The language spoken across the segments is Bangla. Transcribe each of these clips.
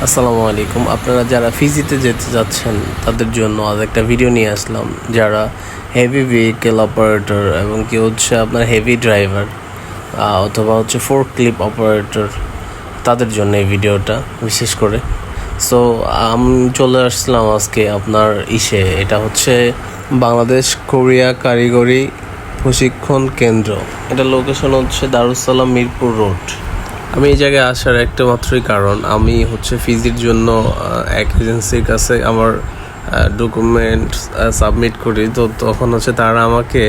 আসসালামু আলাইকুম। আপনারা যারা ফিজিতে যেতে যাচ্ছেন তাদের জন্য আজ একটা ভিডিও নিয়ে আসলাম। যারা হেভি ভেহিকেল অপারেটর এবং কি হচ্ছে আপনার হেভি ড্রাইভার অথবা হচ্ছে ফোর্ক ক্লিপ অপারেটর, তাদের জন্য এই ভিডিওটা বিশেষ করে। সো আমি চলে আসলাম আজকে আপনার এটা হচ্ছে বাংলাদেশ কোরিয়া কারিগরি প্রশিক্ষণ কেন্দ্র। এটা লোকেশন হচ্ছে দারুসালাম মিরপুর রোড। আমি এই জায়গায় আসার একটা মাত্রই কারণ, আমি হচ্ছে ফিজির জন্য এক এজেন্সির কাছে আমার ডকুমেন্ট সাবমিট করি। তো তখন হচ্ছে তারা আমাকে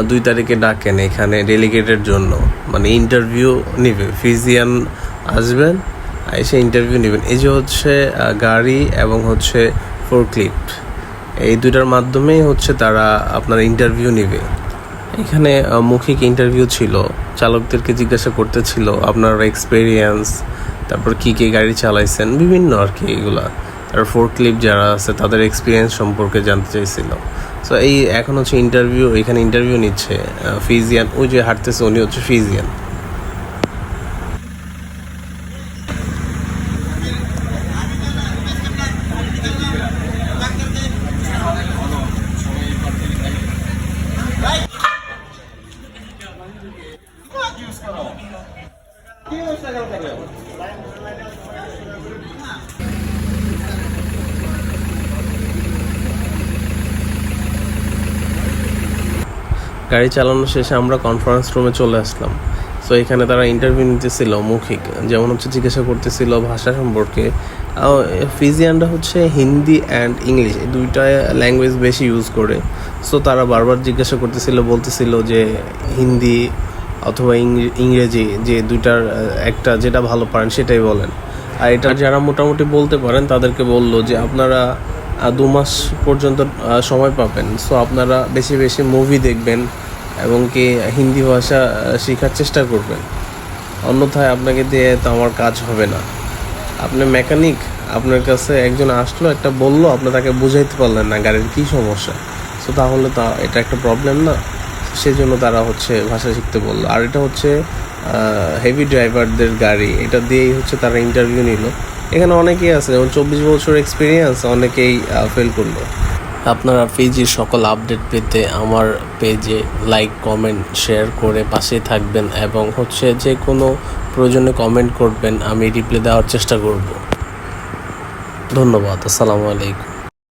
2 তারিখে ডাকেন এখানে ডেলিগেটের জন্য, মানে ইন্টারভিউ নেবে। ফিজিয়ান আসবেন, এসে ইন্টারভিউ নেবেন। এই যে হচ্ছে গাড়ি এবং হচ্ছে ফোরক্লিফট, এই দুইটার মাধ্যমেই হচ্ছে তারা আপনার ইন্টারভিউ নেবে। এখানে মৌখিক ইন্টারভিউ ছিল, চালকদেরকে জিজ্ঞাসা করতেছিল আপনার এক্সপিরিয়েন্স, তারপর কী গাড়ি চালাইছেন, বিভিন্ন আর কি এগুলা। তারপর ফোরক্লিফট যারা আছে তাদের এক্সপিরিয়েন্স সম্পর্কে জানতে চাইছিল। সো এই এখন হচ্ছে ইন্টারভিউ, এখানে ইন্টারভিউ নিচ্ছে ফিজিয়ান। ওই যে হাঁটতেছে উনি হচ্ছে ফিজিয়ান। গাড়ি চালানো শেষে আমরা কনফারেন্স রুমে চলে আসলাম। সো এখানে তারা ইন্টারভিউ নিতেছিল মৌখিক, যেমন হচ্ছে জিজ্ঞাসা করতেছিল ভাষা সম্পর্কে। ফিজিয়ানরা হচ্ছে হিন্দি অ্যান্ড ইংলিশ এই দুইটা ল্যাঙ্গুয়েজ বেশি ইউজ করে। সো তারা বারবার জিজ্ঞাসা বলতেছিল যে হিন্দি অথবা ইংরেজি, যে দুইটার একটা যেটা ভালো পারেন সেটাই বলেন। আর এটা যারা মোটামুটি বলতে পারেন তাদেরকে বললো যে আপনারা 2 মাস পর্যন্ত সময় পাবেন। সো আপনারা বেশি বেশি মুভি দেখবেন এবং কি হিন্দি ভাষা শেখার চেষ্টা করবেন, অন্যথায় আপনাকে দিয়ে তো আমার কাজ হবে না। আপনি মেকানিক, আপনার কাছে একজন আসলো, একটা বললো, আপনি তাকে বুঝাইতে পারলেন না গাড়ির কী সমস্যা। সো তাহলে তো এটা একটা প্রবলেম না। সেই জন্য তারা হচ্ছে ভাষা শিখতে বললো। আর এটা হচ্ছে হেভি ড্রাইভারদের গাড়ি, এটা দিয়েই হচ্ছে তারা ইন্টারভিউ নিল। এখানে অনেকেই আছে, যেমন 24 বছর এক্সপিরিয়েন্স, অনেকেই ফেল করলো। আপনারা ফিজির সকল আপডেট পেতে আমার পেজে লাইক, কমেন্ট, শেয়ার করে পাশে থাকবেন এবং হচ্ছে যে কোনো প্রয়োজনে কমেন্ট করবেন, আমি রিপ্লাই দেওয়ার চেষ্টা করব। ধন্যবাদ। আসসালামু আলাইকুম।